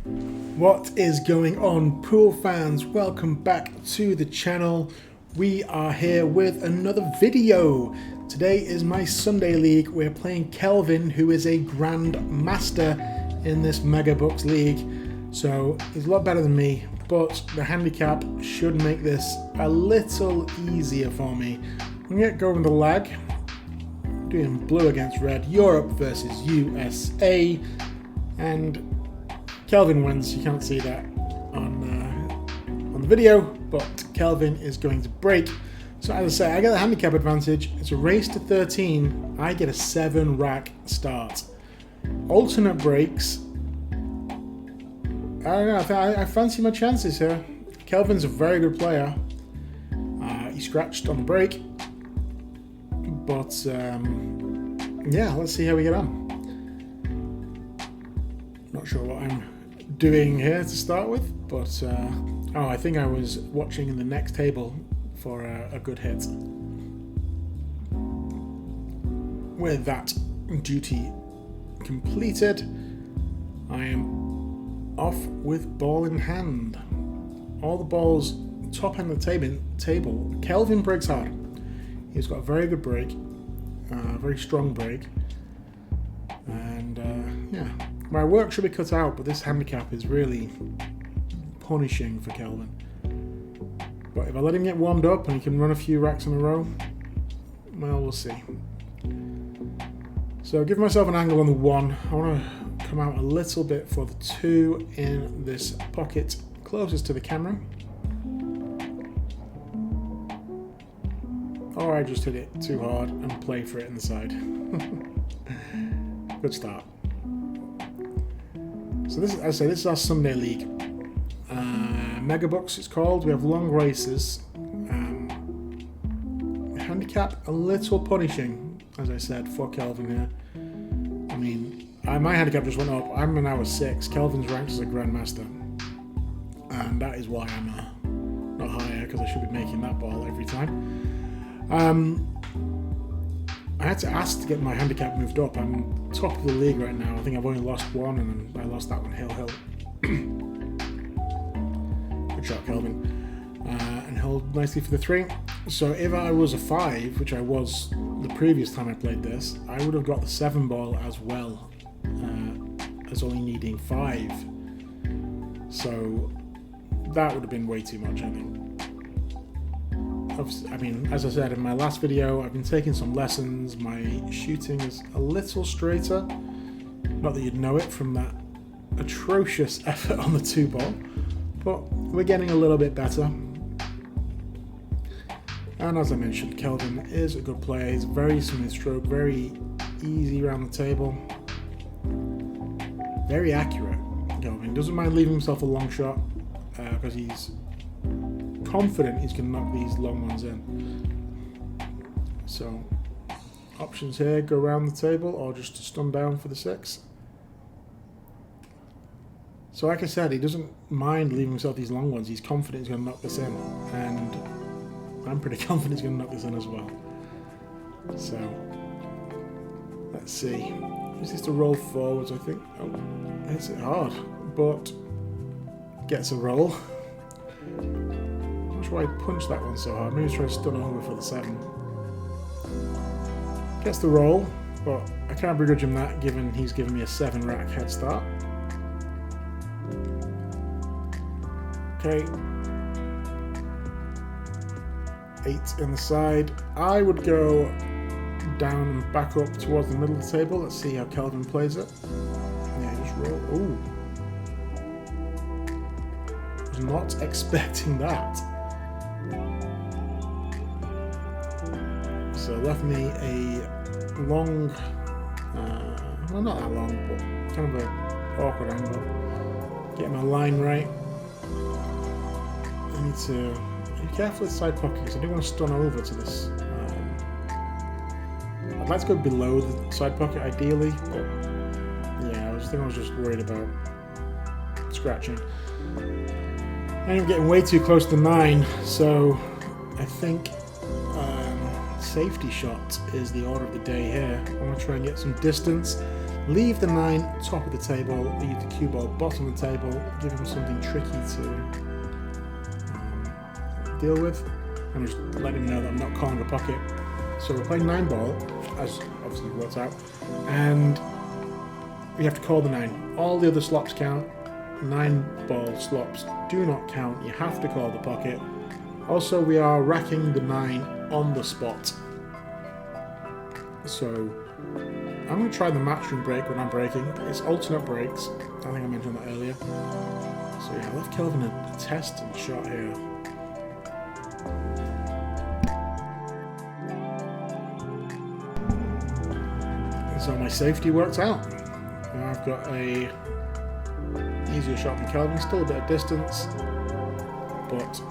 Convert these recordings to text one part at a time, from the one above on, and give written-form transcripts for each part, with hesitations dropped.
What is going on, pool fans? Welcome back to the channel. We are here with another video. Today is my Sunday league. We're playing Kelvin, who is a Grandmaster in this Mega Bucks league. So he's a lot better than me, but the handicap should make this a little easier for me. I'm going to get going with the lag. Doing blue against red, Europe versus USA, and Kelvin wins. You can't see that on the video, but Kelvin is going to break. So as I say, I get the handicap advantage. It's a race to 13. I get a 7-rack start. Alternate breaks. I don't know. I fancy my chances here. Kelvin's a very good player. He scratched on the break. But, yeah, let's see how we get on. Not sure what I'm doing here to start with, but, oh, I think I was watching in the next table for a good hit. With that duty completed, I am off with ball in hand. All the balls top end of the table. Kelvin breaks hard. He's got a very good break, very strong break, and yeah, my work should be cut out, but this handicap is really punishing for Kelvin. But if I let him get warmed up and he can run a few racks in a row, well, we'll see. So give myself an angle on the 1. I want to come out a little bit for the 2 in this pocket closest to the camera. Or I just hit it too hard and play for it in the side. Good start. So this, as I say, this is our Sunday league. Mega Bucks it's called. We have long races. Handicap a little punishing, as I said, for Kelvin here. I mean, my handicap just went up. I'm now a 6. Kelvin's ranked as a Grandmaster, and that is why I'm not higher, because I should be making that ball every time. I had to ask to get my handicap moved up. I'm top of the league right now. I think I've only lost one, and I lost that one hill. Good shot, Kelvin. And held nicely for the 3. So if I was a 5, which I was the previous time I played this, I would have got the 7 ball as well, as only needing 5. So that would have been way too much, I think. I mean, as I said in my last video, I've been taking some lessons. My shooting is a little straighter. Not that you'd know it from that atrocious effort on the 2 ball, but we're getting a little bit better. And as I mentioned, Kelvin is a good player. He's very smooth stroke, very easy around the table, very accurate. Kelvin doesn't mind leaving himself a long shot because he's confident he's going to knock these long ones in. So options here: go around the table or just to stun down for the 6. So like I said, he doesn't mind leaving himself these long ones. He's confident he's going to knock this in, and I'm pretty confident he's going to knock this in as well. So let's see. Is this to roll forwards, I think? Oh, hits it hard, but gets a roll. I'm not sure why I punched that one so hard. Maybe try to stun over for the 7. Gets the roll, but I can't begrudge him that, given he's given me a 7-rack head start. Okay. 8 in the side. I would go down and back up towards the middle of the table. Let's see how Kelvin plays it. Yeah, just roll. Ooh. Was not expecting that. So left me a long, well, not that long, but kind of an awkward angle. Get my line right. I need to be careful with side pocket because I do want to stun over to this. I'd like to go below the side pocket ideally, but yeah, I was just worried about scratching. I am getting way too close to 9, so I think safety shot is the order of the day here. I want to try and get some distance. Leave the 9 top of the table, leave the cue ball bottom of the table, give him something tricky to deal with, and just let him know that I'm not calling the pocket. So we're playing 9 ball, as obviously worked out, and we have to call the 9. All the other slops count. 9 ball slops do not count. You have to call the pocket. Also, we are racking the 9 on the spot. So I'm going to try the matchroom break when I'm breaking. It's alternate breaks. I think I mentioned that earlier. So yeah, I left Kelvin a test and shot here. So my safety worked out. Now I've got a easier shot than Kelvin, still a bit of distance, but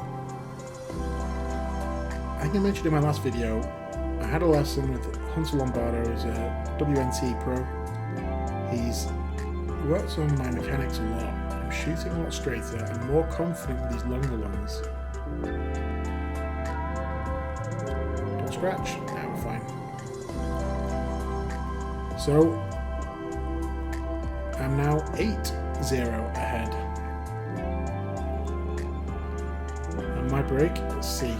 I think I mentioned in my last video, I had a lesson with Hunter Lombardo, who's a WNT pro. He's worked on my mechanics a lot. I'm shooting a lot straighter and more confident with these longer ones. Don't scratch, now we're fine. So I'm now 8-0 ahead. And my break, let's see.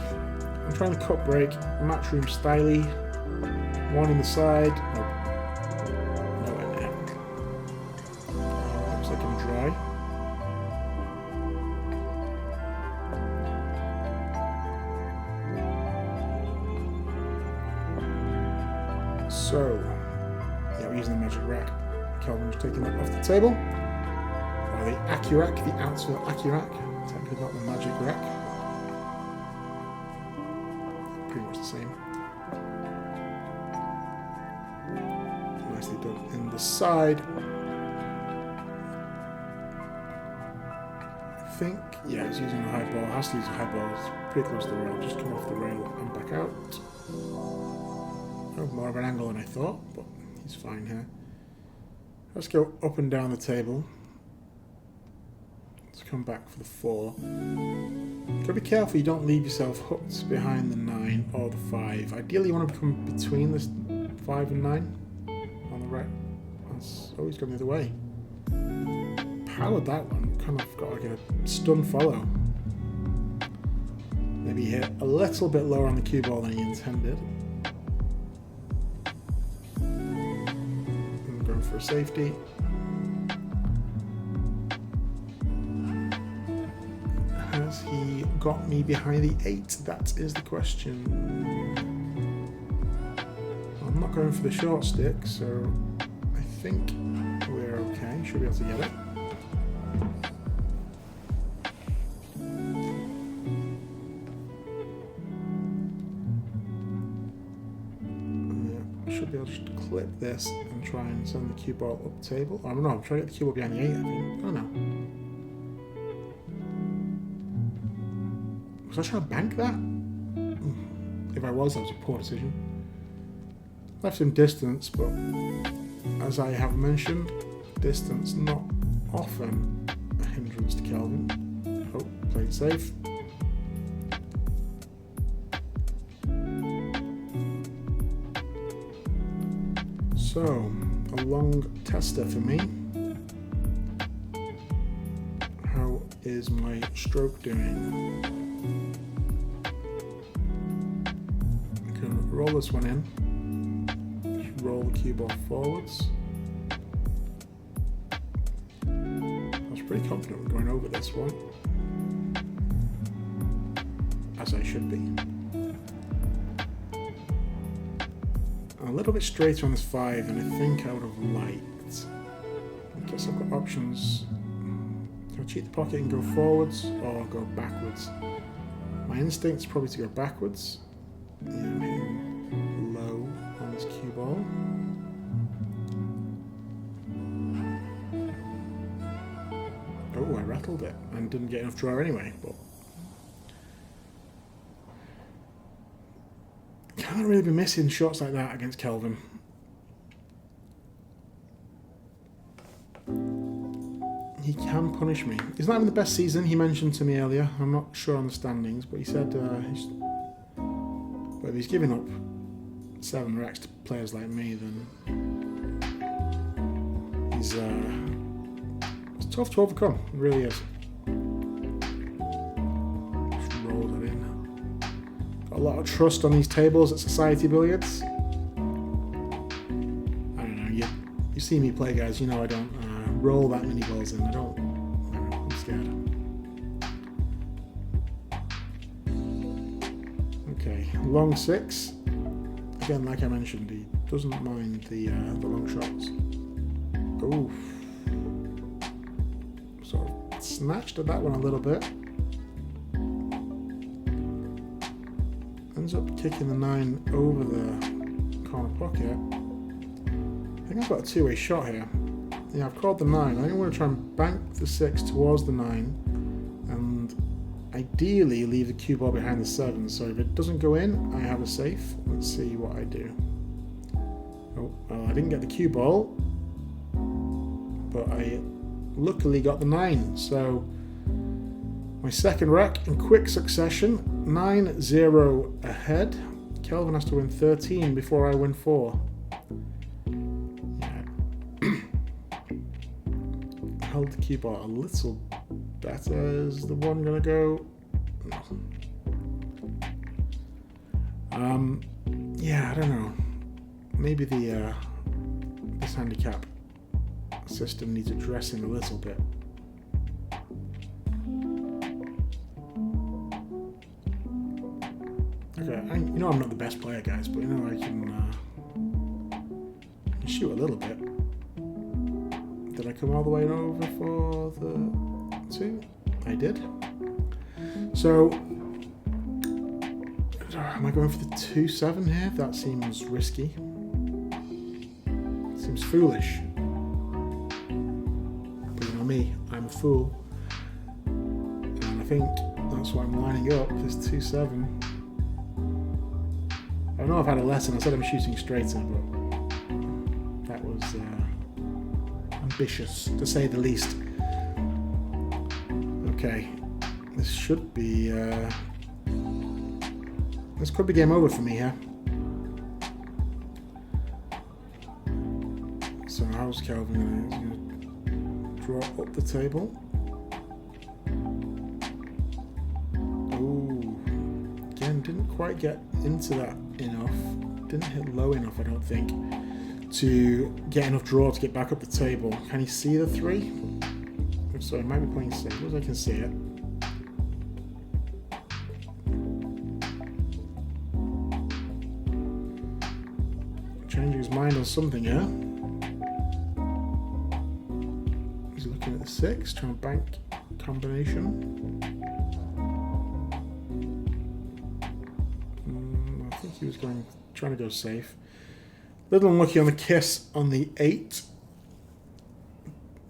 I'm trying to cut break, matchroom styly. 1 on the side. Nope. Nowhere near. Looks like I'm dry. So, yeah, we're using the magic rack. Kelvin's taking that off the table. Or the Accurac, the Outsville Accurac. Technically not the magic rack. Pretty much the same. Nicely done in the side. I think, yeah, he's using a high ball. Has to use a high ball. It's pretty close to the rail. Just come off the rail and back out. Oh, more of an angle than I thought, but he's fine here. Let's go up and down the table. Let's come back for the 4. Gotta be careful you don't leave yourself hooked behind the 9 or the 5. Ideally you want to come between the 5 and 9 on the right. That's always going the other way. Powered that one. Kind of got like a stun follow. Maybe hit a little bit lower on the cue ball than he intended. For safety. Has he got me behind the 8? That is the question. I'm not going for the short stick, so I think we're okay. Should be able to get it. Should be able to just clip this and try and send the cue ball up the table. Oh, no, I'm trying to get the cue ball behind the 8, I think. Oh no. Was I trying to bank that? If I was, that was a poor decision. Left him distance, but as I have mentioned, distance not often a hindrance to Kelvin. Oh, played safe. So, a long tester for me. How is my stroke doing? I can roll this one in. Just roll the cue ball forwards. I was pretty confident with going over this one. As I should be. A little bit straighter on this 5 than I think I would have liked. I guess I've got options. Can I cheat the pocket and go forwards or go backwards? My instinct's probably to go backwards. Yeah, I'm hitting low on this cue ball. Oh, I rattled it and didn't get enough draw anyway, but can't really be missing shots like that against Kelvin. He can punish me. He's not having the best season, he mentioned to me earlier. I'm not sure on the standings, but he said but if he's giving up 7 racks to players like me, then He's it's tough to overcome. It really is. Just roll it in. Got a lot of trust on these tables at Society Billiards. I don't know. You see me play, guys. You know I don't roll that many balls in. I don't. I'm scared. Okay, long 6. Again, like I mentioned, he doesn't mind the long shots. Oof. Sort of snatched at that one a little bit. Ends up kicking the 9 over the corner pocket. I think I've got a two-way shot here. Yeah, I've called the 9. I think I'm going to try and bank the 6 towards the 9 and ideally leave the cue ball behind the 7. So if it doesn't go in, I have a safe. Let's see what I do. Oh, well, I didn't get the cue ball, but I luckily got the 9. So my second rack in quick succession, 9-0 ahead. Kelvin has to win 13 before I win 4. Held the cue ball a little better. Is the one gonna go? No. Yeah, I don't know. Maybe the this handicap system needs addressing a little bit. Okay, you know I'm not the best player, guys, but you know I can shoot a little bit. Did I come all the way over for the 2? I did. So, am I going for the 2-7 here? That seems risky. Seems foolish. But you know me, I'm a fool. And I think that's why I'm lining up, this 2-7. I know I've had a lesson. I said I'm shooting straighter, but that was ambitious, to say the least. Okay, this should be... this could be game over for me here. So how's Kelvin going to draw up the table? Ooh, again, didn't quite get into that enough. Didn't hit low enough, I don't think, to get enough draw to get back up the table. Can he see the 3? I'm sorry, I might be playing safe, as I can see it. Changing his mind on something here. He's looking at the 6, trying to bank combination. I think he was trying to go safe. Little unlucky on the kiss on the 8.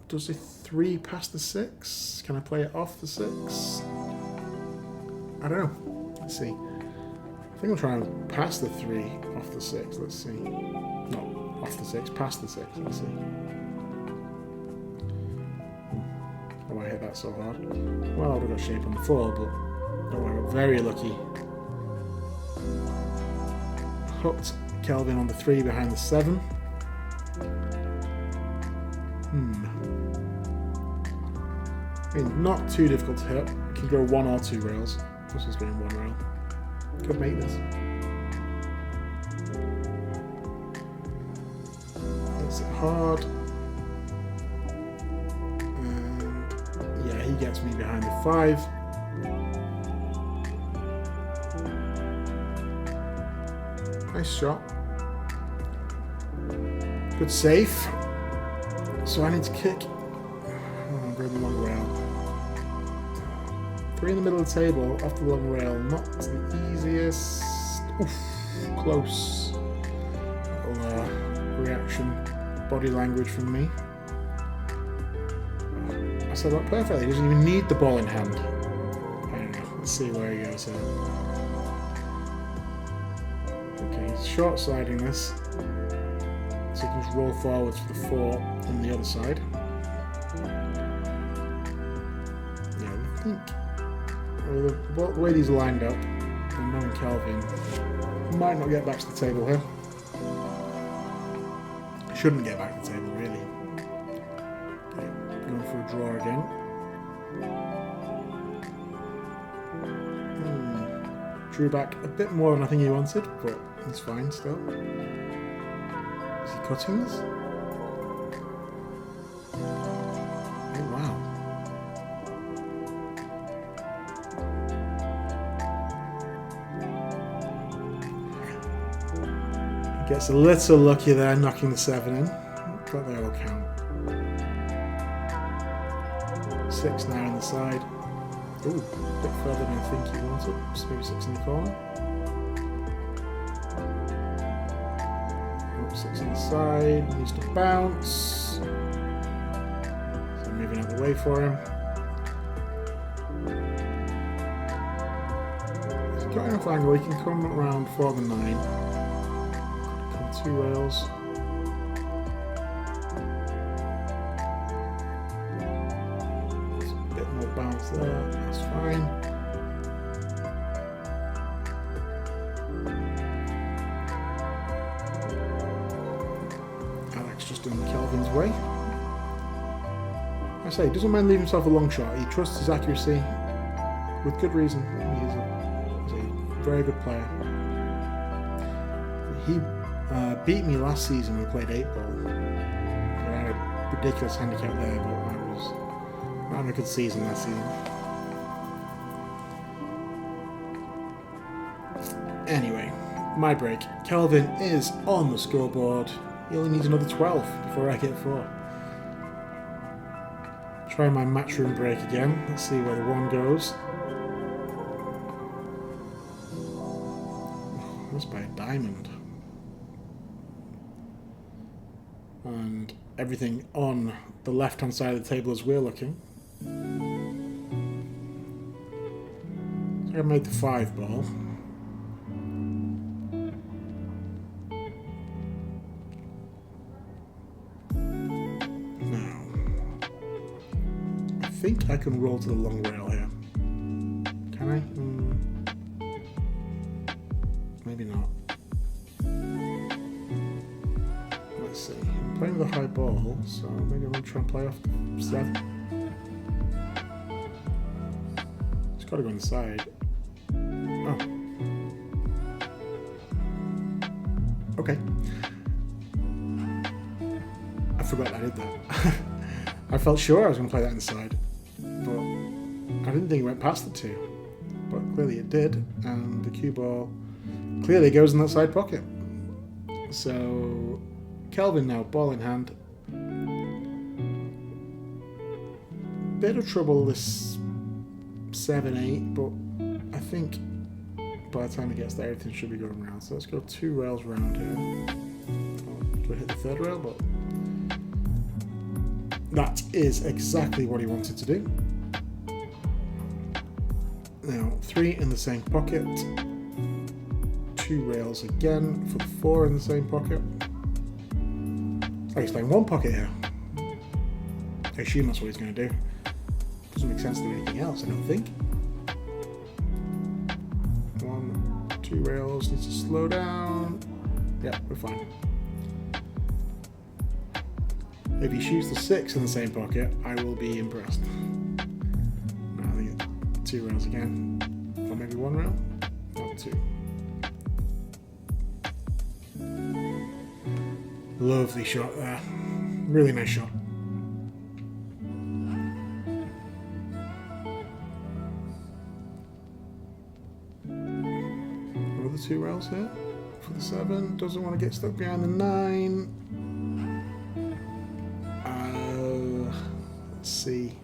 Does the 3 pass the 6? Can I play it off the 6? I don't know. Let's see. I think I'm trying to pass the 3 off the 6. Let's see. No, off the 6, past the 6. Let's see. Oh, I hit that so hard. Well, I would have got shape on the 4, but oh, I got very lucky. Hooked Kelvin on the 3 behind the 7. I mean, not too difficult to hit. I can go 1 or 2 rails. This is going 1 rail. Could make this. It's hard. And yeah, he gets me behind the 5. Nice shot. Good save. So I need to kick. Oh, go the long rail. 3 in the middle of the table, off the long rail, not the easiest. Oof, close. Little reaction, body language from me. I set up perfectly, he doesn't even need the ball in hand. I don't know, let's see where he goes here. Okay, he's short siding this. So he can just roll forwards for the 4 on the other side. Yeah, I think the way these are lined up, and knowing Kelvin, might not get back to the table here. Shouldn't get back to the table, really. for a draw again. Drew back a bit more than I think he wanted, but he's fine still. Is he cutting this? Oh wow. He gets a little lucky there, knocking the 7 in, but they all count. 6 now on the side. Ooh, a bit further than I think he wanted. So maybe 6 in the corner. Oh, 6 on the side. Needs to bounce. So moving out the way for him. He's got enough angle. He can come around for the 9. Come 2 rails. Bounce there, that's fine. Alex just in Kelvin's way. I say, he doesn't mind leaving himself a long shot. He trusts his accuracy with good reason. He's a very good player. He beat me last season when we played 8-ball. I had a ridiculous handicap there, but not having a good season that season. Anyway, my break. Kelvin is on the scoreboard. He only needs another 12 before I get 4. Try my matchroom break again. Let's see where the 1 goes. Oh, that's by a diamond. And everything on the left-hand side of the table as we're looking. So I made the 5 ball. Now, I think I can roll to the long rail here. Can I? Maybe not. Let's see. I'm playing with a high ball, so maybe I'm going to try and play off the 7. It's got to go inside. Oh. Okay. I forgot I did that. I felt sure I was going to play that inside, but I didn't think it went past the 2. But clearly it did, and the cue ball clearly goes in that side pocket. So Kelvin now, ball in hand. Bit of trouble this 7-8, but I think by the time he gets there, everything should be going round. So let's go 2 rails round here. Do I hit the 3rd rail? But that is exactly what he wanted to do. Now 3 in the same pocket. 2 rails again for the 4 in the same pocket. Oh, he's playing 1 pocket here. I assume that's what he's going to do. Doesn't make sense to do anything else, I don't think. 1, 2 rails, needs to slow down. Yeah, we're fine. If he shoots the 6 in the same pocket, I will be impressed. No, I think 2 rails again. Or maybe 1 rail? Not 2. Lovely shot there. Really nice shot. Another 2 rails here for the 7. Doesn't want to get stuck behind the 9. Let's see.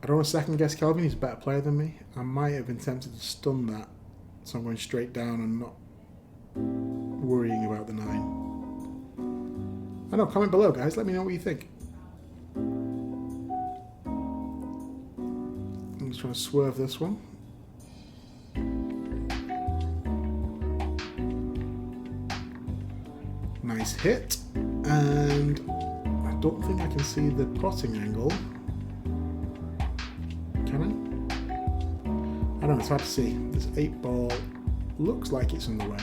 I don't want to second guess Kelvin. He's a better player than me. I might have been tempted to stun that. So I'm going straight down and not worrying about the 9. I know, comment below guys, let me know what you think. I'm just trying to swerve this one. Nice hit. And I don't think I can see the potting angle. Can I? I don't know, it's hard to see. This 8 ball looks like it's in the way.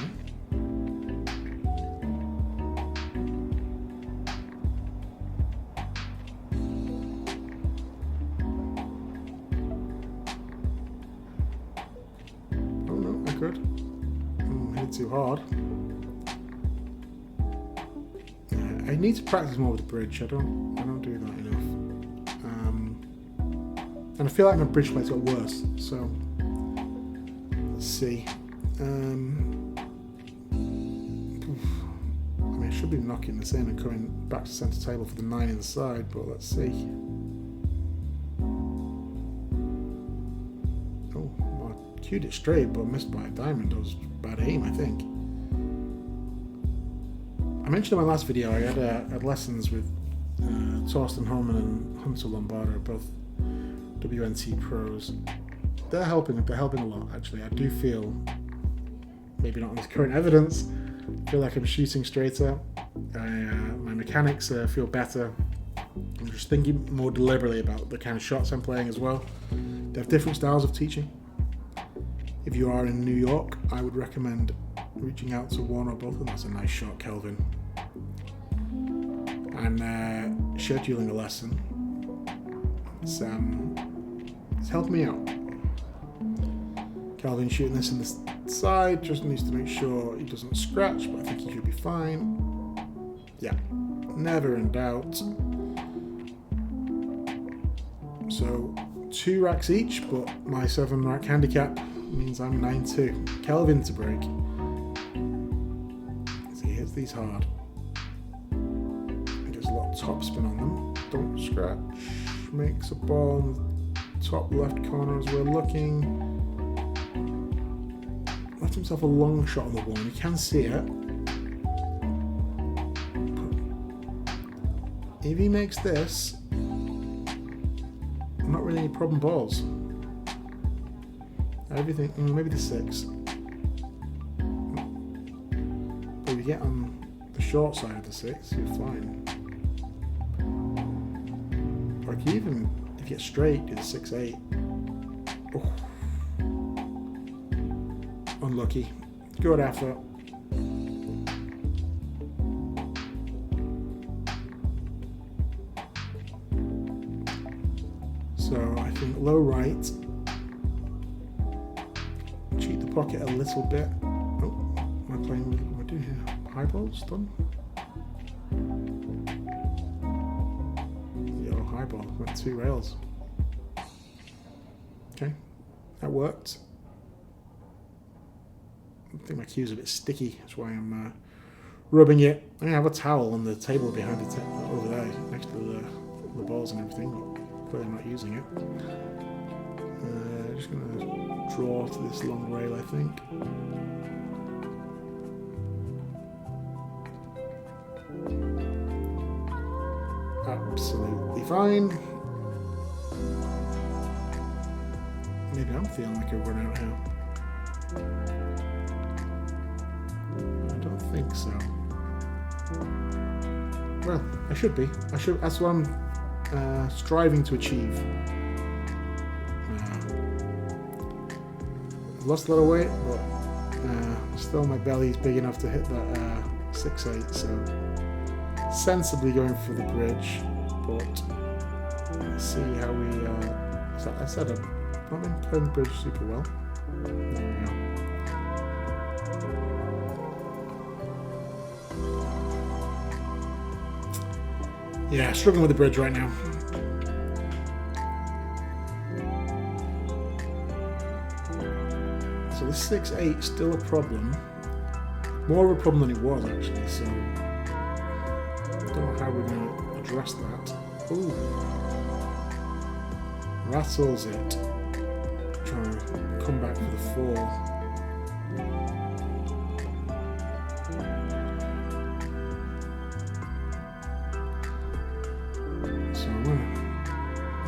good. Hit too hard. I need to practice more with the bridge. I don't do that enough. And I feel like my bridge play's got worse. So let's see. I mean, I should be knocking this in and coming back to centre table for the 9 inside, but let's see. Oh, I cued it straight, but missed by a diamond. That was bad aim, I think. I mentioned in my last video I had lessons with Torsten Holman and Hunter Lombardo, both WNT pros. They're helping a lot, actually. I do feel, maybe not on this current evidence, I feel like I'm shooting straighter. My mechanics feel better. I'm just thinking more deliberately about the kind of shots I'm playing as well. They have different styles of teaching. If you are in New York, I would recommend reaching out to one or both of them. That's a nice shot, Kelvin. And scheduling a lesson. It's helped me out. Kelvin shooting this in the side, just needs to make sure he doesn't scratch, but I think he should be fine. Yeah, never in doubt. So 2 racks each, but my 7 rack handicap means I'm 9-2. Kelvin to break. So he hits these hard. He gets a lot of topspin on them. Don't scratch. Makes a ball in the top left corner as we're looking. Left himself a long shot on the wall, and you can see it. If he makes this, not really any problem balls. Everything, maybe the 6. But if you get on the short side of the 6, you're fine. Like even if you get straight, do the 6-8. Oh. Unlucky. Good effort. So I think low right. Cheat the pocket a little bit. Oh, am I playing with what am I doing here? High balls done? Yo, high ball. Went 2 rails. Okay, that worked. I think my cue's a bit sticky, that's why I'm rubbing it. I have a towel on the table behind it over there, next to the balls and everything, but clearly I'm not using it. Just going to draw to this long rail, I think. Absolutely fine. Maybe I'm feeling like a run out now. I don't think so. Well, I should be. That's what I'm striving to achieve. I've lost a lot of weight, but still my belly's big enough to hit that 6-8, so sensibly going for the bridge, but let's see how we I said I've not been playing the bridge super well. There we go. Yeah, struggling with the bridge right now. So this 6-8 is still a problem. More of a problem than it was actually, so I don't know how we're going to address that. Ooh. Rattles it. Trying to come back for the 4. So I'm going to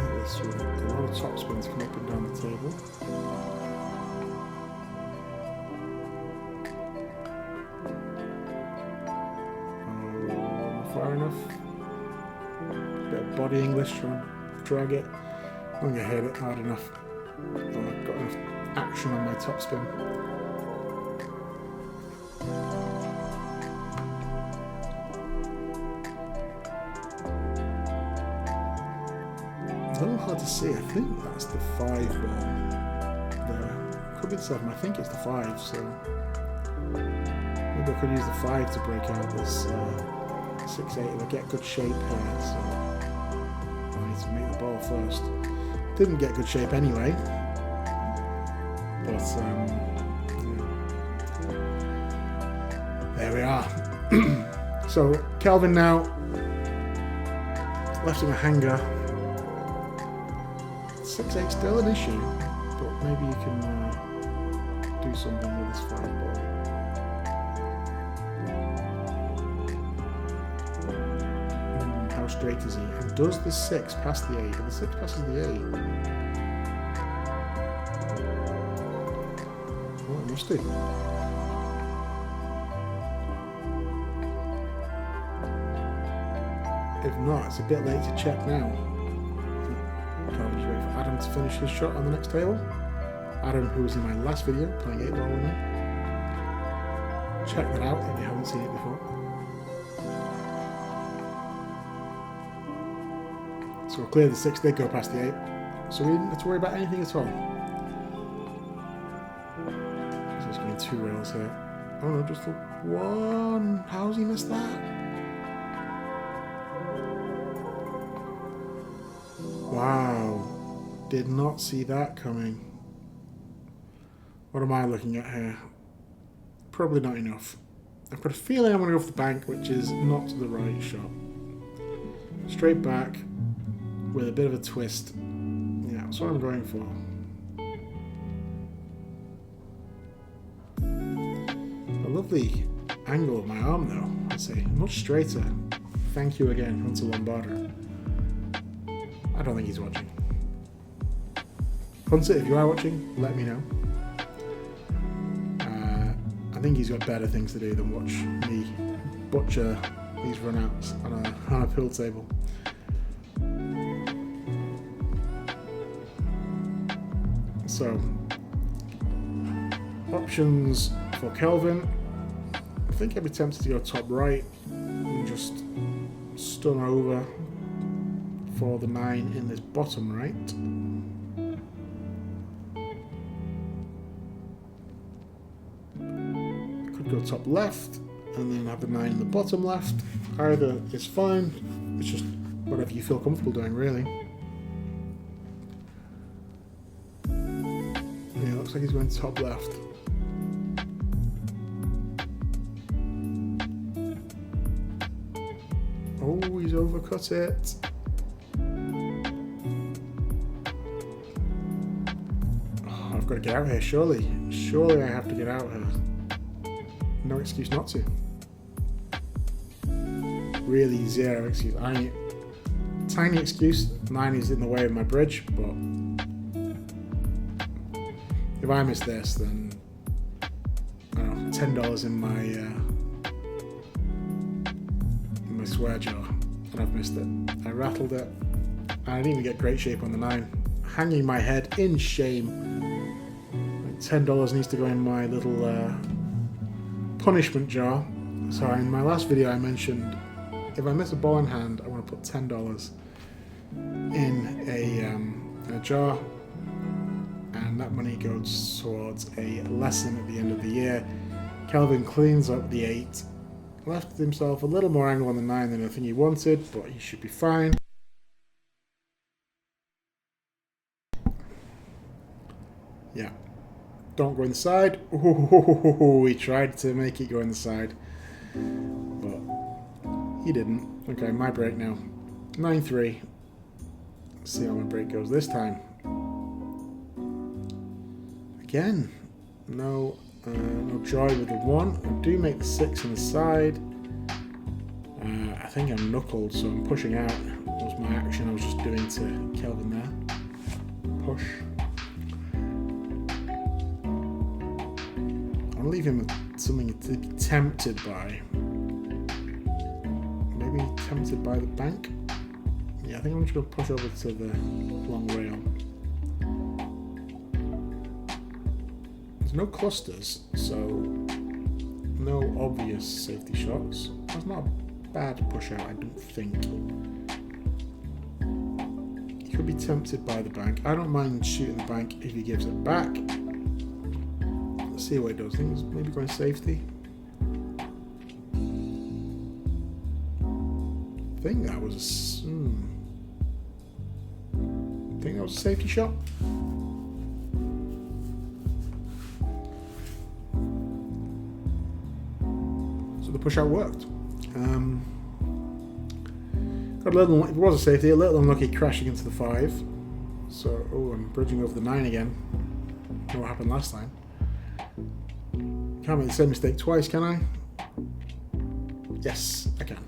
hit this with a lot of top spins come up and down the table. Far enough. Bit of body English, trying to drag it. I'm going to hit it hard enough. I've got enough action on my topspin. It's a little hard to see. I think that's the 5 ball there. Could be the 7. I think it's the 5, so maybe I could use the 5 to break out this 6-8 if I get good shape here. So I need to make the ball first. Didn't get good shape anyway, but yeah. There we are. So Kelvin now left him a hanger. 6-8 still an issue, but maybe you can do something with this 5 ball. How straight is he? And does the 6 pass the 8? If the 6 passes the 8, well, it must do. If not, it's a bit late to check now. Kelvin's waiting for Adam to finish his shot on the next table. Adam, who was in my last video, playing 8 ball with me. Check that out if you haven't seen it before. So we'll clear the 6, they go past the 8. So we didn't have to worry about anything at all. So it's going to be 2 rails here. Oh no, just the 1. How's he missed that? Wow, did not see that coming. What am I looking at here? Probably not enough. I've got a feeling I'm going to go off the bank, which is not the right shot. Straight back with a bit of a twist. Yeah, that's what I'm going for. A lovely angle of my arm though, I'd say. Much straighter. Thank you again, Hunter Lombardo. I don't think he's watching. Hunter, if you are watching, let me know. I think he's got better things to do than watch me butcher these runouts on a pool table. So, options for Kelvin. I think I'd be tempted to go top right and just stun over for the 9 in this bottom right. Could go top left and then have the 9 in the bottom left. Either is fine. It's just whatever you feel comfortable doing, really. Yeah, looks like he's going top left. Oh, he's overcut it. I've got to get out here, surely. Surely I have to get out here. No excuse not to. Really zero excuse. Tiny excuse. 9 is in the way of my bridge, but if I miss this, then I don't know, $10 in my swear jar, and I've missed it. I rattled it, and I didn't even get great shape on the 9. Hanging my head in shame. $10 needs to go in my little punishment jar. So in my last video I mentioned if I miss a ball in hand I want to put $10 in a jar, and that money goes towards a lesson at the end of the year. Kelvin cleans up the 8, left himself a little more angle on the 9 than I think he wanted, but he should be fine. Yeah. Don't go inside. Ooh, he tried to make it go inside, but he didn't. Okay, my break now. 9-3. See how my break goes this time. Again, no joy with the 1. I do make the 6 on the side. I think I'm knuckled, so I'm pushing out. That was my action I was just doing to Kelvin there. Push. I'll leave him with something to be tempted by. Maybe tempted by the bank? Yeah, I think I'm just going to push over to the long rail. There's no clusters, so no obvious safety shots. That's not a bad push out, I don't think. He could be tempted by the bank. I don't mind shooting the bank if he gives it back. see what it does. I think it's maybe going safety. I think that was a safety shot. So the push out worked. Got a little, it was a safety, a little unlucky crashing into the 5. So, oh, I'm bridging over the 9 again. I know what happened last time. Can't make the same mistake twice, can I? Yes, I can.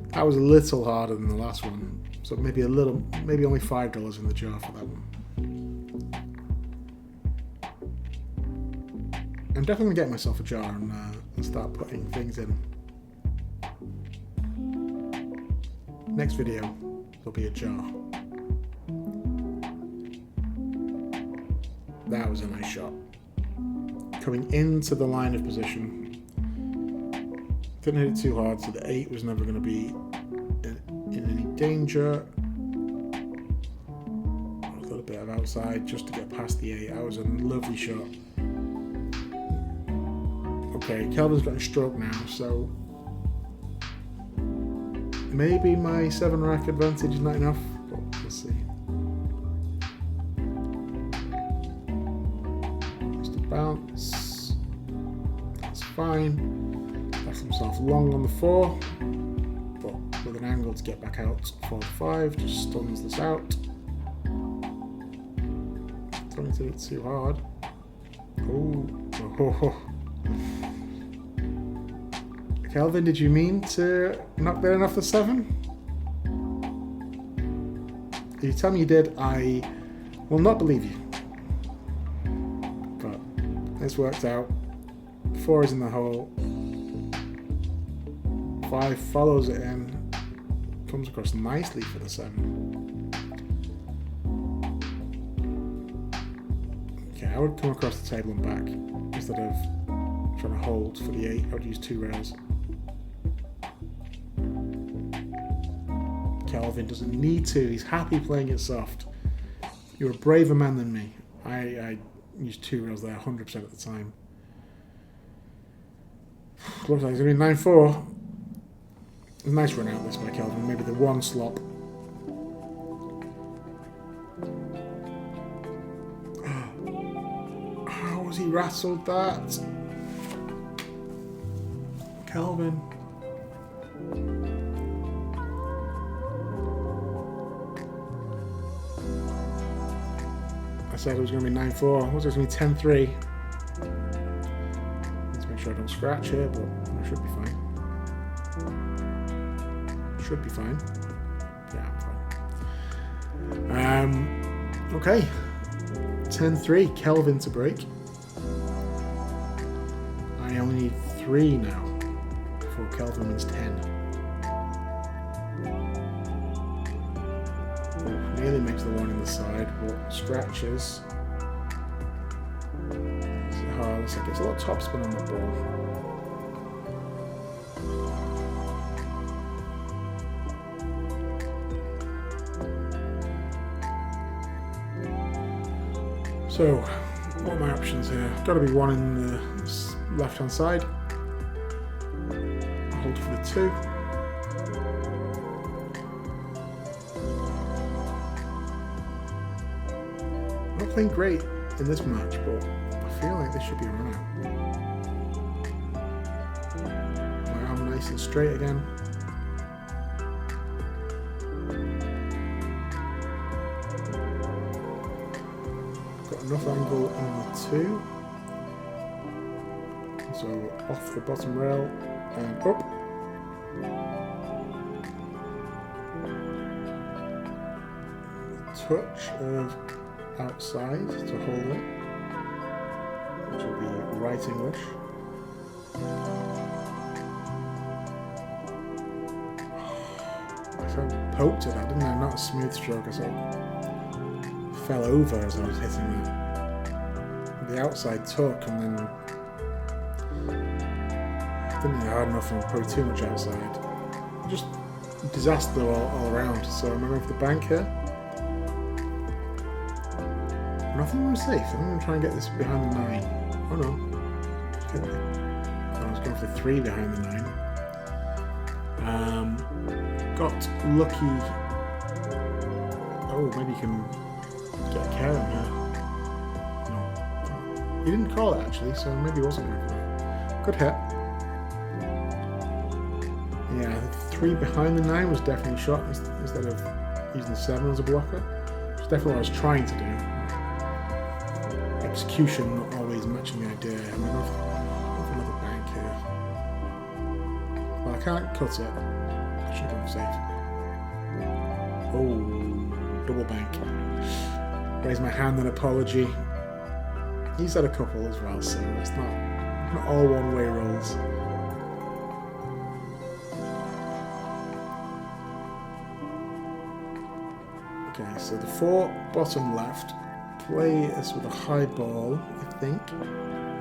That was a little harder than the last one. So maybe a little, maybe only $5 in the jar for that one. I'm definitely gonna get myself a jar and start putting things in. Next video, there'll be a jar. That was a nice shot. Coming into the line of position. Couldn't hit it too hard, so the 8 was never going to be in any danger. A little bit of outside just to get past the 8. That was a lovely shot. Okay, Kelvin's got a stroke now, so maybe my 7 rack advantage is not enough, but we'll see. Just a bounce. That's fine. Left himself long on the 4, but with an angle to get back out for the 5, just stuns this out. Don't hit it too hard. Oh. Kelvin, did you mean to knock that off the 7? If you tell me you did, I will not believe you. But it's worked out. 4 is in the hole. 5 follows it in. Comes across nicely for the 7. Okay, I would come across the table and back instead of trying to hold for the 8. I would use 2 rails. Kelvin doesn't need to. He's happy playing it soft. You're a braver man than me. I use 2 rails there 100% of the time. Looks like it's going to be 9-4. A nice run out this by Kelvin. Maybe the 1 slop. How has he rattled that? Kelvin. I said it was going to be 9-4. Was it going to be 10-3? Let's make sure I don't scratch here, but I should be fine. Should be fine. Yeah, I'm fine. Okay. 10-3. Kelvin to break. I only need 3 now before Kelvin wins 10. Nearly makes the 1 in the side, but scratches. Oh, looks like it's a lot of topspin on the ball. So, what are my options here? Got to be 1 in the left-hand side. Hold for the 2. Not playing great in this match, but I feel like this should be a run out. My arm nice and straight again. Got enough angle on the 2. So off the bottom rail and up. Touch of outside to hold it, which will be right English. I sort of poked at that, didn't I? Not a smooth stroke, I sort of fell over as I was hitting that. The outside took and then I didn't hit hard enough and probably too much outside. Just disaster all around. So I'm going for the bank here. I think I'm safe. I think I'm going to try and get this behind the 9. Oh no. Okay. I was going for the 3 behind the 9. Got lucky. Oh, maybe you can get a Kelvin here. No. He didn't call it actually, so maybe he wasn't going for that. Good hit. Yeah, the 3 behind the 9 was definitely shot instead of using the 7 as a blocker. It's definitely what I was trying to do. Execution not always matching the idea. I'm going to go for another bank here. Well, I can't cut it. I should have gone safe. Oh, double bank. Raise my hand in apology. He's had a couple as well, so it's not all one-way rolls. Okay, so the 4 bottom left. Play this with a high ball, I think.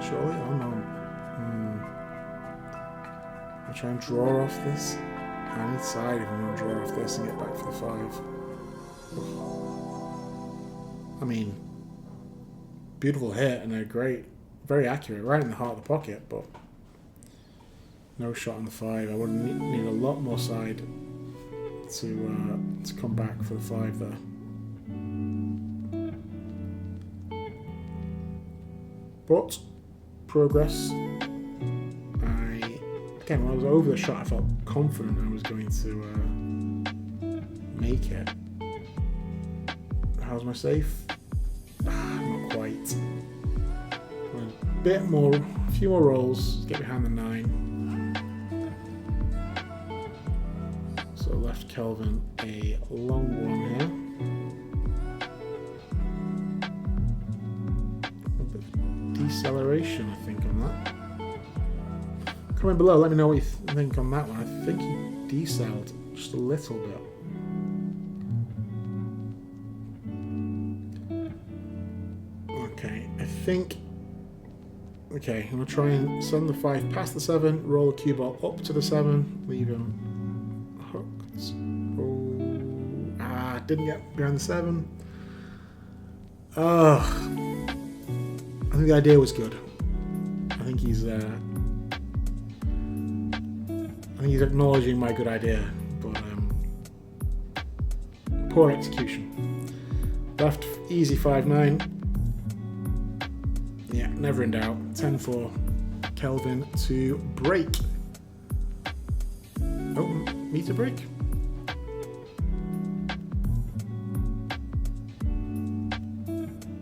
Surely? Oh no. I'll try and draw off this. I need side if I'm going to draw off this and get back for the 5. I mean, beautiful hit and a great, very accurate, right in the heart of the pocket, but no shot on the 5. I would need a lot more side to come back for the 5 there. But progress. Again, when I was over the shot, I felt confident I was going to make it. How's my safe? Not quite. A bit more, a few more rolls, get behind the 9. So left Kelvin a long one here. A bit of deceleration, I think, on that. Comment below, let me know what you think on that one. I think he decelled just a little bit. Okay, I think... Okay, I'm going to try and send the 5 past the 7, roll the cue ball up to the 7, leave him hooked. Oh, didn't get behind the 7. I think the idea was good. I think he's acknowledging my good idea, but poor execution. Left easy 5-9. Yeah, never in doubt. 10-4. Kelvin to break. Oh, me to break.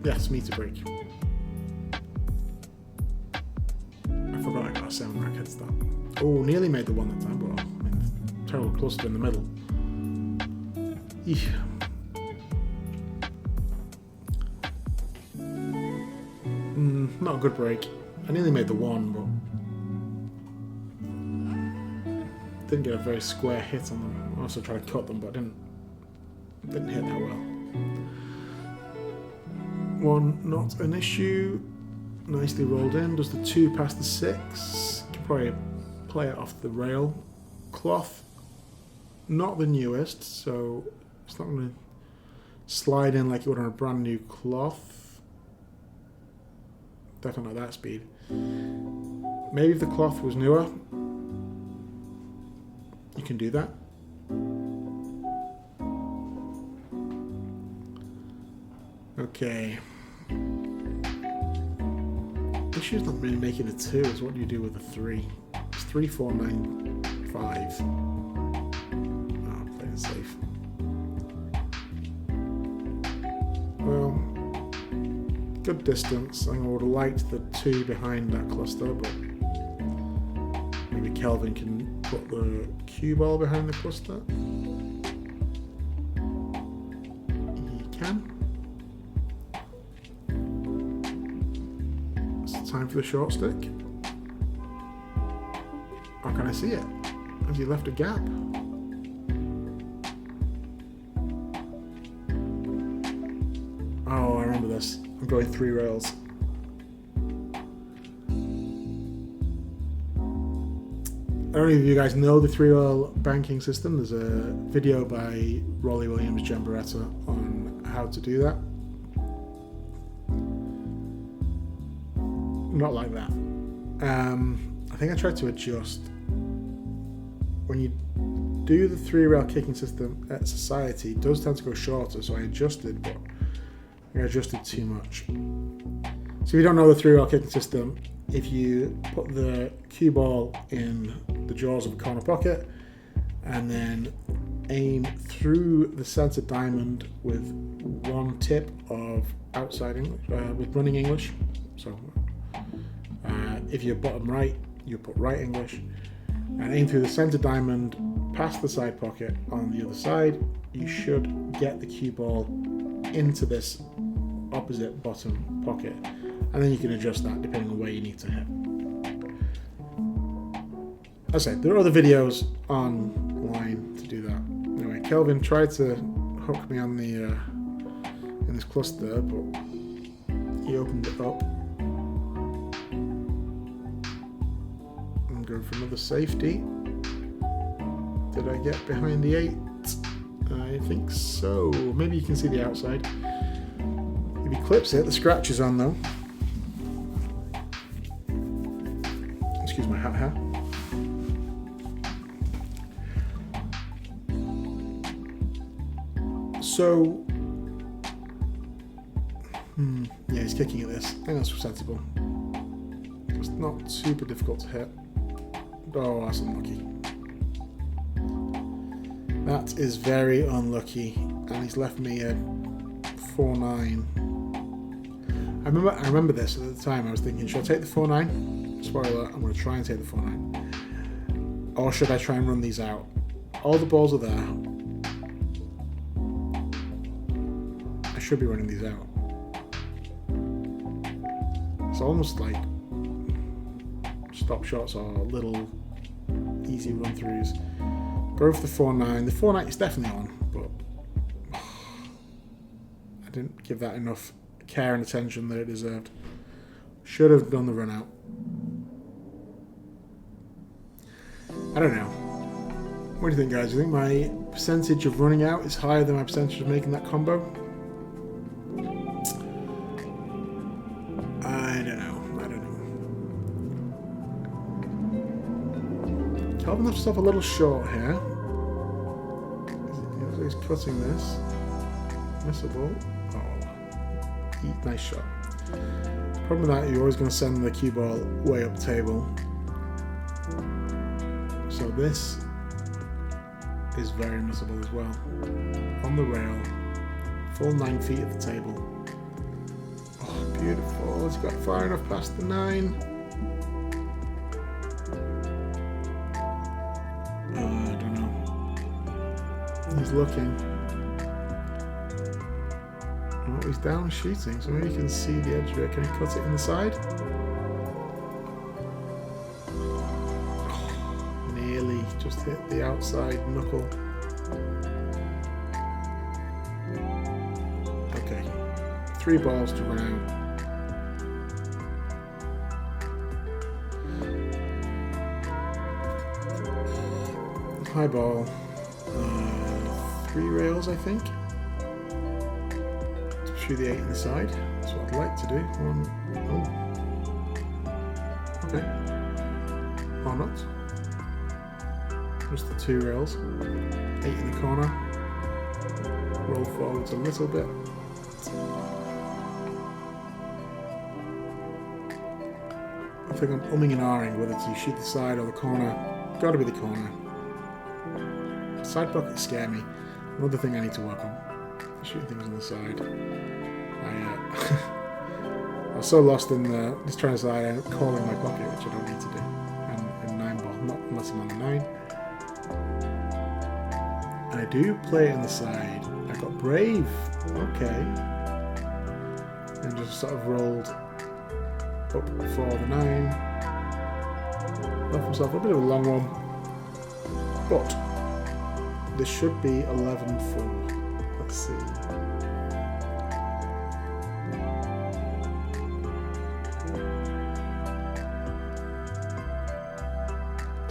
Yes, me to break. I forgot I got a 7 racket start. Oh, nearly made the 1 that time, but I mean, terrible cluster in the middle. Eesh. Not a good break. I nearly made the 1, but didn't get a very square hit on them. I also tried to cut them, but didn't hit that well. 1, not an issue. Nicely rolled in. Does the 2 past the 6? Could probably play it off the rail. Cloth, not the newest, so it's not going to slide in like it would on a brand new cloth. Definitely not that speed. Maybe if the cloth was newer, you can do that. Okay. The issue's not really making a 2, is what do you do with a 3? It's 3, 4, 9, 5. Oh, playing safe. Well, good distance. I would have liked the 2 behind that cluster, but maybe Kelvin can put the cue ball behind the cluster. He can. It's time for the short stick. How can I see it? Has he left a gap? Oh, I remember this. I'm going 3 rails. I don't know if you guys know the 3-rail banking system. There's a video by Rolly Williams, Jen Beretta on how to do that. not like that. I think I tried to adjust. When you do the 3-rail kicking system at Society, it does tend to go shorter, so I adjusted, but I adjusted too much. So if you don't know the 3-rail kicking system, if you put the cue ball in the jaws of a corner pocket and then aim through the center diamond with one tip of outside English, with running English. So if you're bottom right, you put right English, and aim through the center diamond past the side pocket on the other side. You should get the cue ball into this opposite bottom pocket, and then you can adjust that depending on where you need to hit. As I said, there are other videos online to do that. Anyway, Kelvin tried to hook me on the in this cluster, but he opened it up and go for another safety. Did I get behind the 8? I think so. Maybe you can see the outside. If he clips it, the scratch is on though. Excuse my hat hair. So, yeah, he's kicking at this. I think that's sensible. It's not super difficult to hit. Oh, that's unlucky. That is very unlucky, and he's left me a 4-9. I remember this at the time. I was thinking, should I take the 4-9? Spoiler: I'm going to try and take the 4-9, or should I try and run these out? All the balls are there. I should be running these out. It's almost like stop shots or little easy run throughs. Go for the 4-9. The 4-9 is definitely on, but I didn't give that enough care and attention that it deserved. Should have done the run out. I don't know. What do you think, guys? Do you think my percentage of running out is higher than my percentage of making that combo? I don't know. Kelvin left himself a little short here. He's cutting this. Missable. Oh, nice shot. Problem with that, you're always going to send the cue ball way up the table. So this is very missable as well. On the rail, full 9 feet at the table. Oh, beautiful. He's got far enough past the 9. I don't know. He's looking. Oh, he's down shooting, so maybe you can see the edge of it. Can he cut it in the side? Oh, nearly just hit the outside knuckle. Okay, 3 balls to run out. High ball, 3 rails I think, through the 8 in the side. That's what I'd like to do. Okay, or not. Just the 2 rails, 8 in the corner, roll forwards a little bit. I think I'm umming and ahhing whether to shoot the side or the corner. Gotta be the corner. Side pockets scare me. Another thing I need to work on. Shooting things on the side. I was so lost in just trying to decide, I end up calling my pocket, which I don't need to do. And in 9 ball, not unless I'm on the 9. And I do play it in the side. I got brave. Okay. And just sort of rolled up for the 9. Left myself a bit of a long one. But this should be 11-4. Let's see.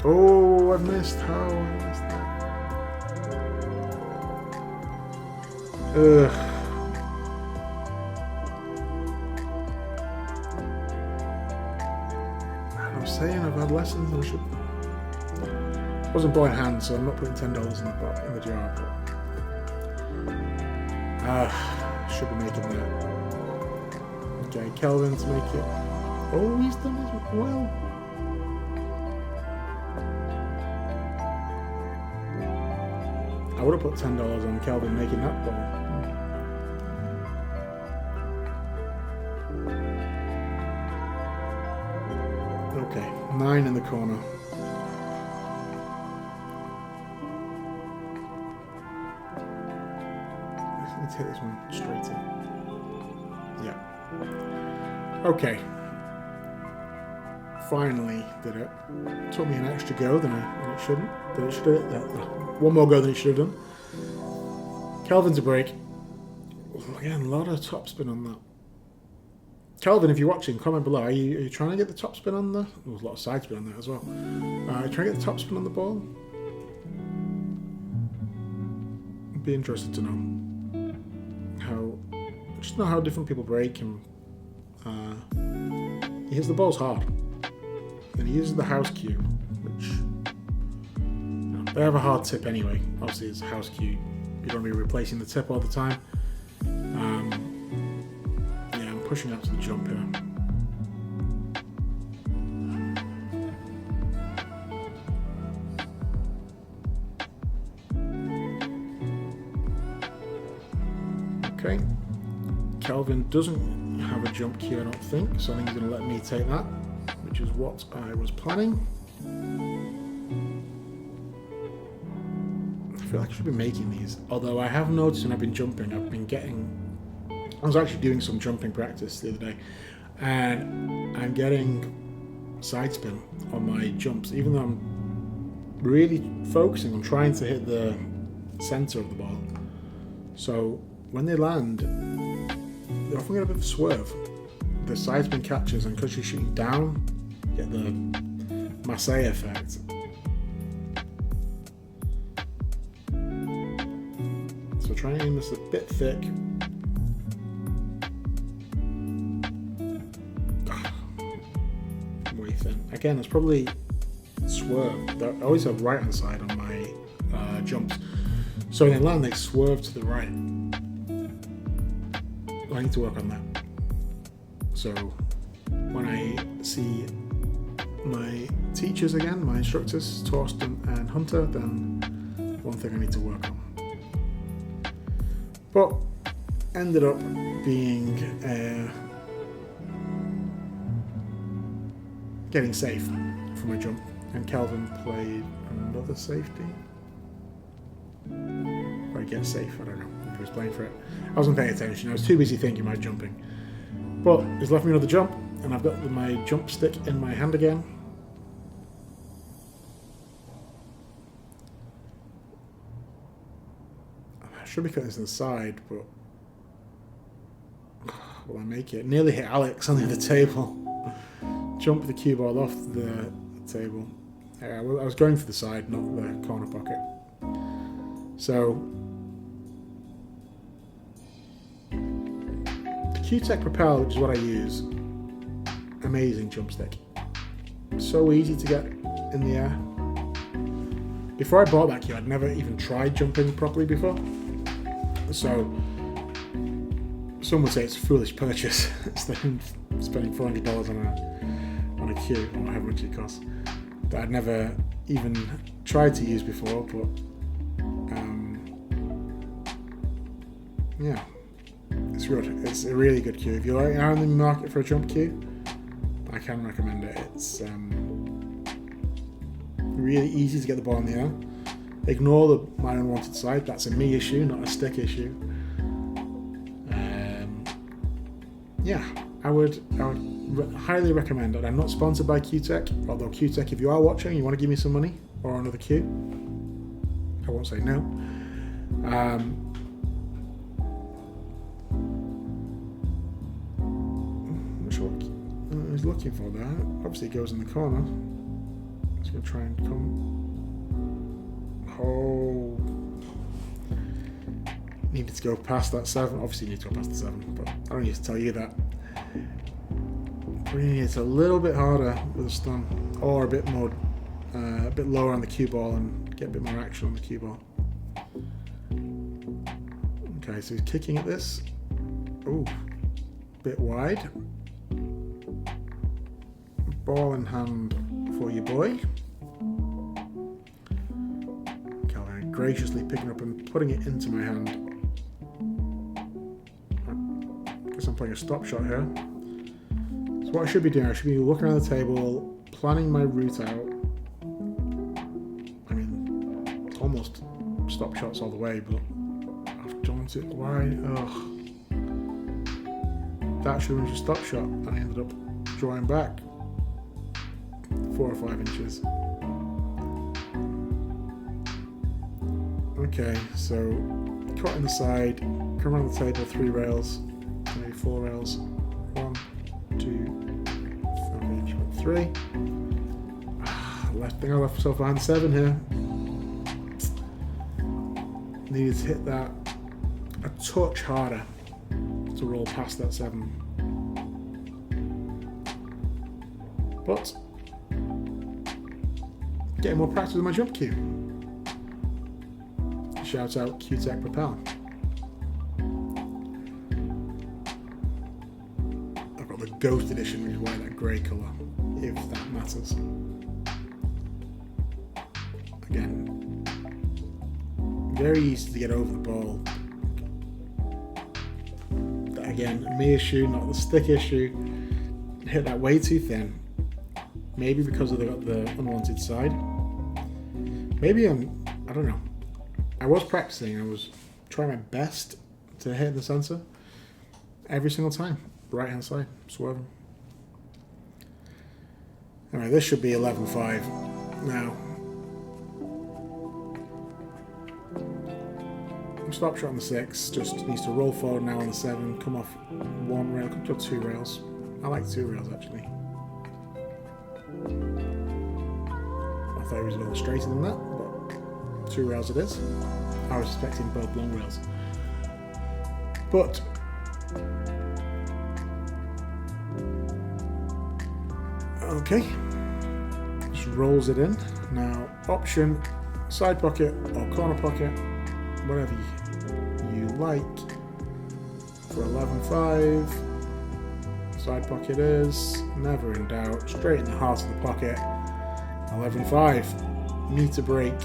Oh, I missed. How I missed that. Ugh. lessons and I should. I wasn't ball in hand, so I'm not putting $10 in the jar. But should be making that. Okay, Kelvin to make it. Oh, he's done as well. I would have put $10 on Kelvin making that ball. Okay, 9 in the corner. Let's hit this one straight in. Yeah. Okay. Finally did it. Took me an extra go than it shouldn't. One more go than it should have done. Kelvin to break. Again, a lot of topspin on that. Kelvin, if you're watching, comment below. Are you trying to get the topspin on the? There's a lot of side spin on there as well. Trying to get the topspin on the ball. I'd be interested to know how different people break, and he hits the balls hard, and he uses the house cue, which they have a hard tip anyway. Obviously, it's a house cue. You don't want to be replacing the tip all the time. Yeah, I'm pushing out to the jump here. Okay. Kelvin doesn't have a jump cue, I don't think, so I think he's going to let me take that, which is what I was planning. I feel like I should be making these, although I have noticed when I've been jumping, I was actually doing some jumping practice the other day, and I'm getting side spin on my jumps, even though I'm really focusing on trying to hit the center of the ball. So when they land, they often get a bit of a swerve. The side spin catches, and because you're shooting down, you get the Marseille effect. So try and aim this a bit thick. Way thin. Again, it's probably swerve. I always have right hand side on my jumps. So when they land, they swerve to the right. I need to work on that. So when I see my teachers again, my instructors, Torsten and Hunter, then one thing I need to work on. But ended up being getting safe for my jump, and Kelvin played another safety. Or get safe, I don't know. He was playing for it. I wasn't paying attention. I was too busy thinking about jumping. But he's left me another jump, and I've got my jump stick in my hand again. I should be cutting this inside, but will I make it? Nearly hit Alex on the other table. Jump the cue ball off the table. Yeah, I was going for the side, not the corner pocket. So Q-Tech Propel, which is what I use, amazing jump stick. So easy to get in the air. Before I bought that cue, I'd never even tried jumping properly before. So some would say it's a foolish purchase. Spending $400 on a cue, or however much it costs, that I'd never even tried to use before. But yeah. It's good. It's a really good cue. If you're in the market for a jump cue, I can recommend it. It's really easy to get the ball in the air. Ignore the my unwanted side. That's a me issue, not a stick issue. Yeah, I would highly recommend it. I'm not sponsored by Q-Tech, although Q-Tech, if you are watching, you want to give me some money or another cue, I won't say no. He's looking for that. Obviously it goes in the corner. He's going to try and come. Oh. Needed to go past that 7. Obviously you need to go past the 7, but I don't need to tell you that. It's a little bit harder with a stun, or a bit more, a bit lower on the cue ball and get a bit more action on the cue ball. Okay, so he's kicking at this. Ooh, bit wide. Ball in hand for your boy. Kelvin graciously picking up and putting it into my hand. I guess I'm playing a stop shot here. So what I should be doing, I should be looking around the table, planning my route out. I mean, it's almost stop shots all the way, but I've drawn it wide. Ugh. That should have been a stop shot, and I ended up drawing back 4 or 5 inches. Okay, so cut in the side, come around the table 3 rails, maybe 4 rails. 1, 2, 3. I think I left myself behind 7 here. Needed to hit that a touch harder to roll past that 7. But getting more practice with my jump cue. Shout out Q-Tech Propel. I've got the Ghost Edition, which is white, that grey colour, if that matters. Again, very easy to get over the ball. That, again, me issue, not the stick issue. Hit that way too thin. Maybe because of the unwanted side. Maybe I don't know. I was practicing. I was trying my best to hit the sensor every single time. Right hand side, swerving. Alright, this should be 11-5 now. Stop shot on the 6, just needs to roll forward now on the 7, come off 1 rail, come to 2 rails. I like 2 rails actually. I thought he was a little straighter than that, but 2 rails it is. I was expecting both long rails. But okay, just rolls it in. Now option, side pocket or corner pocket, whatever you like. For 11-5, side pocket is, never in doubt, straight in the heart of the pocket. 11-5, meter break.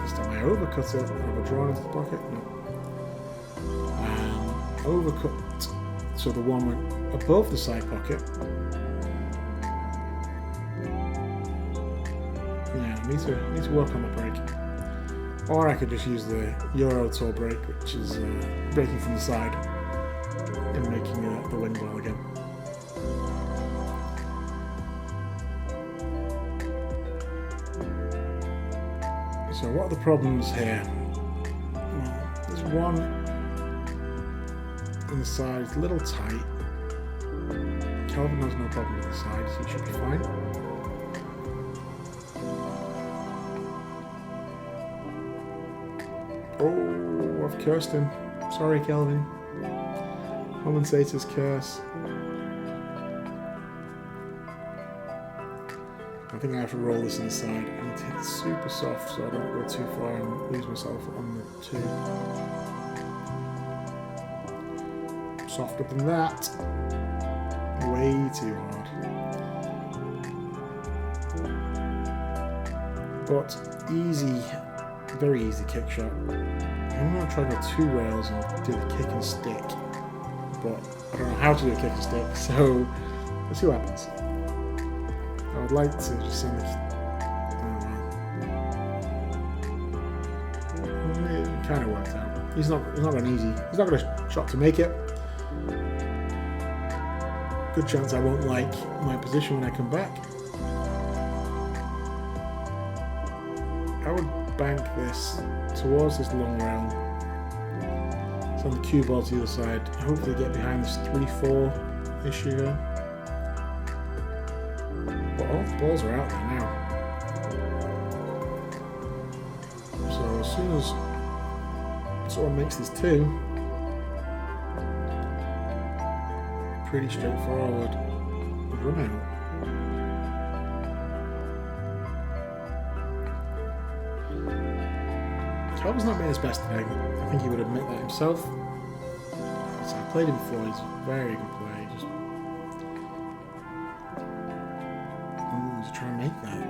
This time I overcut it, have I drawn into the pocket? No. Overcut, so the one went above the side pocket. Yeah, need to work on the break. Or I could just use the Euro Tour break, which is breaking from the side and making the wing ball again. So what are the problems here? Well, there's one on the side, it's a little tight. Kelvin has no problem with the side, so it should be fine. Oh, I've cursed him. Sorry, Kelvin. Commentator's curse. I think I have to roll this inside. I need to hit it super soft so I don't go too far and lose myself on the 2. Softer than that. Way too hard. But easy, very easy kick shot. I'm going to try to go 2 rails and do the kick and stick. But I don't know how to do a kick and stick, so let's see what happens. I would like to just send this. It kind of worked out. He's not got an easy. He's not got a shot to make it. Good chance I won't like my position when I come back. I would bank this towards this long rail. Send the cue ball to the other side. Hopefully get behind this 3-4 issue here. But all the balls are out there now. So as soon as Someone makes these two. Pretty straightforward. Run out. Kelvin's not made his best today. I think he would admit that himself. So I played him before. He's very good player. Just to try and make that.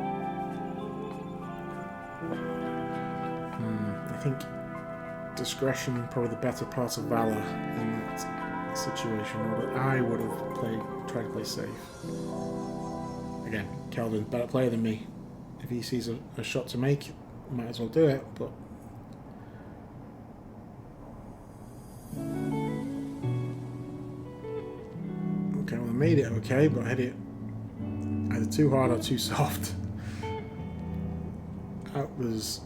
I think discretion probably the better part of valor in that situation, or I would have tried to play safe. Again, Kelvin's a better player than me. If he sees a shot to make, might as well do it, but okay, well I made it okay, but I hit it either too hard or too soft. That was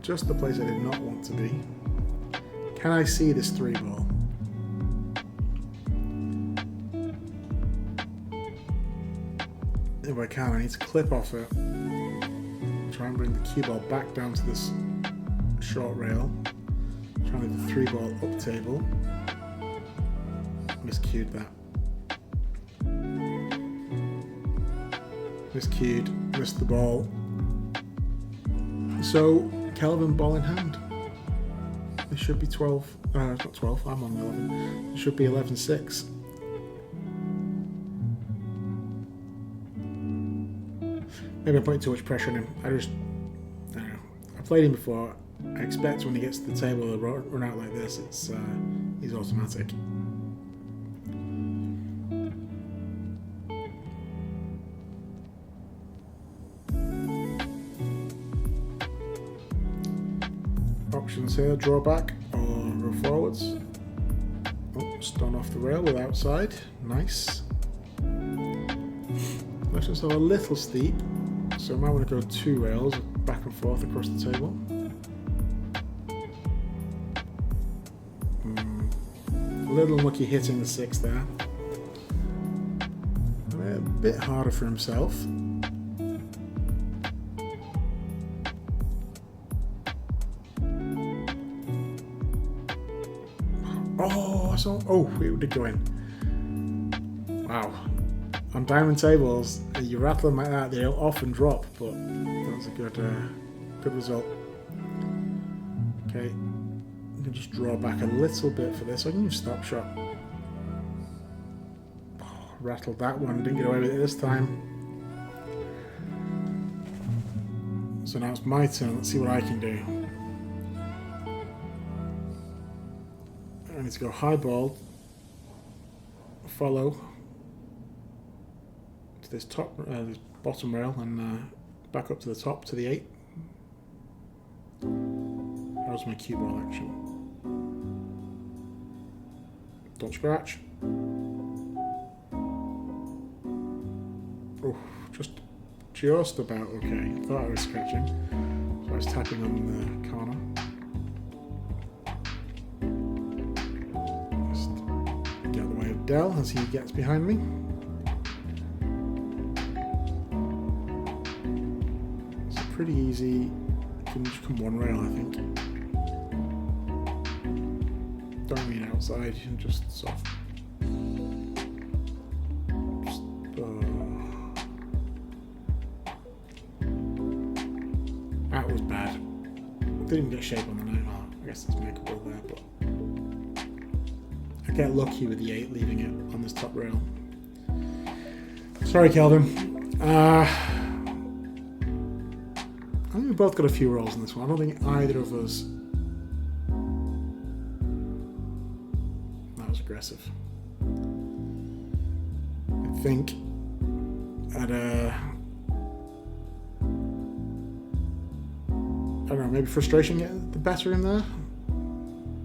just the place I did not want to be. Can I see this 3 ball? If I can, I need to clip off it. Try and bring the cue ball back down to this short rail. Try and leave the 3 ball up table. Miscued that. Miscued, missed the ball. So, Kelvin ball in hand. It should be 12. It's not 12, I'm on 11. It should be 11-6. Maybe I'm putting too much pressure on him. I don't know. I've played him before. I expect when he gets to the table to run out like this, he's automatic. Options here, draw back or go forwards. Oh, stun off the rail with outside. Nice. Let's just have a little steep. So I might want to go 2 rails back and forth across the table. A little unlucky hitting the 6 there. A bit harder for himself. Oh, it did go in. Wow. On diamond tables, you rattle them like that, they'll often drop, but that was a good result. Okay, you can just draw back a little bit for this. I can use stop shot. Oh, rattled that one, didn't get away with it this time. So now it's my turn, let's see what I can do. I need to go high ball, follow to this this bottom rail, and back up to the top to the 8. That was my cue ball action. Don't scratch. Oh, just about okay. I thought I was scratching, so I was tapping on the corner. Dell as he gets behind me. It's pretty easy. You can just come 1 rail, I think. Don't mean outside, you can just sort of. That was bad. Didn't even get shape on the 9. Oh, I guess it's makeable there, but. Get lucky with the 8 leaving it on this top rail. Sorry, Kelvin. I think we both got a few rolls in this one. I don't think either of us. That was aggressive. I think at I don't know, maybe frustration getting the better in there.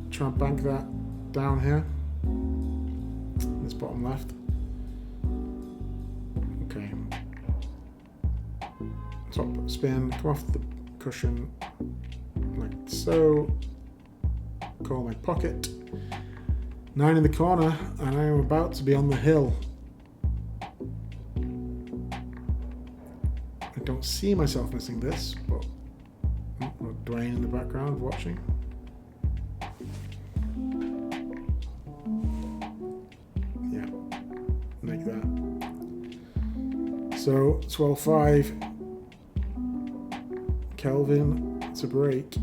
Try and bank that down here. This bottom left. Okay. Top spin, come off the cushion like so. Call my pocket. 9 in the corner, and I am about to be on the hill. I don't see myself missing this, but Dwayne in the background watching. So 12-5. Kelvin to break.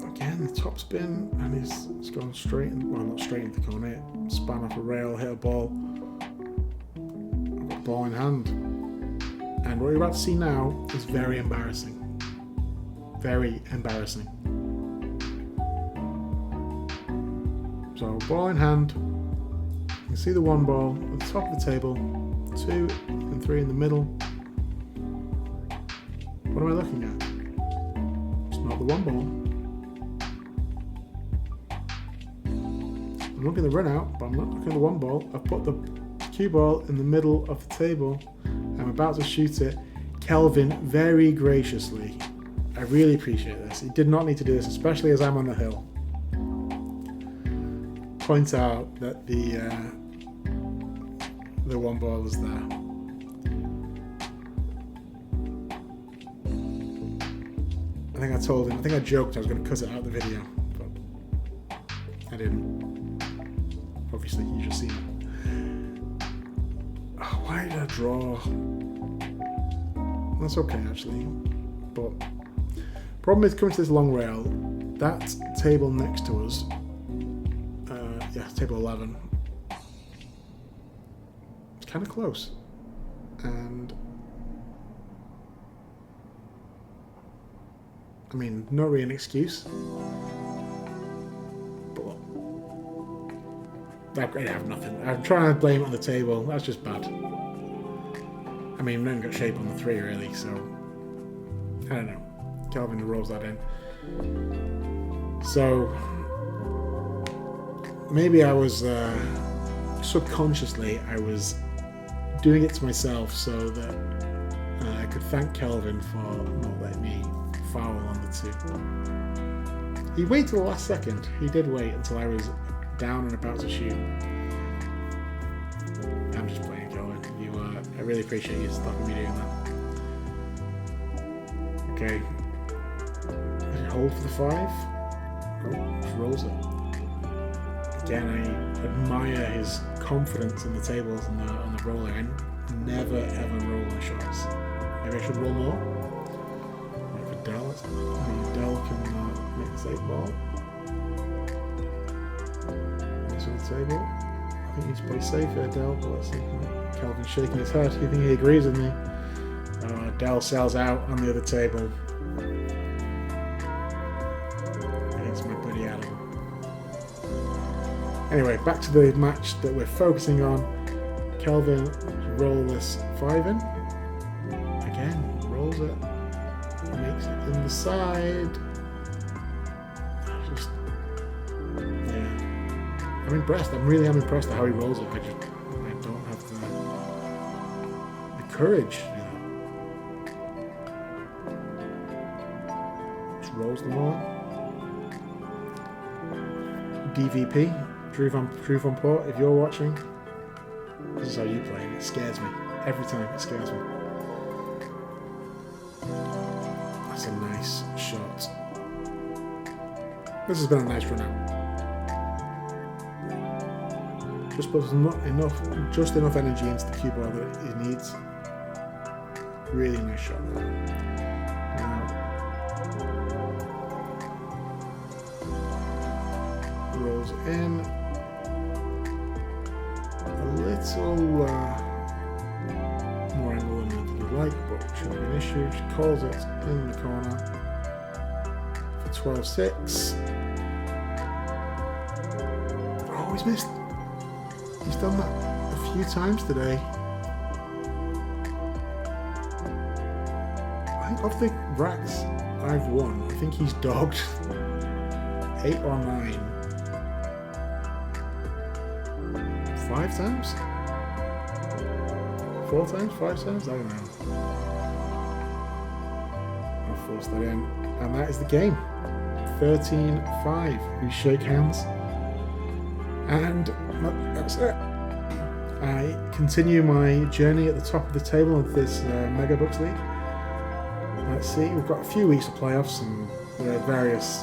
Again, the top spin, and he's gone straight in, well, not straight into the corner, span off a rail, hit a ball. I've got ball in hand. And what you're about to see now is very embarrassing. Very embarrassing. So, ball in hand. You can see the one ball at the top of the table, 2 and 3 in the middle. What am I looking at? It's not the one ball. I'm looking at the run out, but I'm not looking at the one ball. I've put the cue ball in the middle of the table. I'm about to shoot it. Kelvin very graciously, I really appreciate this. He did not need to do this, especially as I'm on the hill. Point out that the one ball was there. I think I told him, I think I joked I was going to cut it out of the video, but I didn't. Obviously, you just seen it. Oh, why did I draw? That's okay, actually. But problem is coming to this long rail. That table next to us, table 11. It's kind of close, and I mean, not really an excuse, but I have nothing. I'm trying to blame it on the table. That's just bad. I mean, we haven't got shape on the 3 really, so I don't know. Kelvin rolls that in. So maybe I was subconsciously I was doing it to myself so that I could thank Kelvin for not letting me foul on the 2. He waited till the last second. He did wait until I was down and about to shoot. I'm just playing, Kelvin. I really appreciate you stopping me doing that. Okay. Hold for the 5. Oh, just rolls it. Again, I admire his confidence in the tables and on the rolling. I never ever roll my shots. Maybe I should roll more. Wait for Dell. Maybe Dell can make this 8 ball. Onto the table. I think he's played safe here, Dell, but let's see. Kelvin's shaking his head. You think he agrees with me? Dell sails out on the other table. Against my buddy Adam. Anyway, back to the match that we're focusing on. Kelvin roll this 5 in. Again, rolls it. Makes it in the side. Just, yeah. I'm impressed. I really am impressed at how he rolls it. I don't have the courage to do that. Just rolls them all. DVP. Drew Van Port, if you're watching, this is how you play, and it scares me. Every time it scares me. That's a nice shot. This has been a nice run out. Just puts just enough energy into the cue ball that it needs. Really nice shot there. Now, rolls in. A little more angle than you'd like, but it shouldn't be an issue. She calls it in the corner for 12-6. Oh, he's missed. He's done that a few times today. I think of the racks I've won, I think he's dogged 8 or 9. 5 times? 4 times? 5 times? I don't know. I'll force that in. And that is the game. 13-5. We shake hands. And that's it. I continue my journey at the top of the table of this Mega Bucks League. Let's see, we've got a few weeks of playoffs and there are various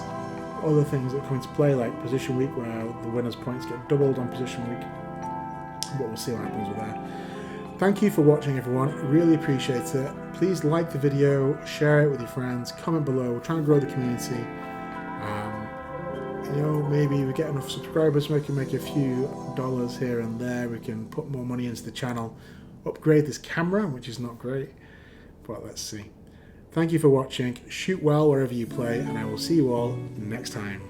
other things that come into play, like position week, where the winner's points get doubled on position week. but we'll see what happens with that. Thank you for watching, everyone. Really appreciate it. Please like the video, share it with your friends, comment below. We're trying to grow the community. You know, maybe we get enough subscribers, we can make a few dollars here and there. We can put more money into the channel, upgrade this camera, which is not great, but let's see. Thank you for watching. Shoot well wherever you play, and I will see you all next time.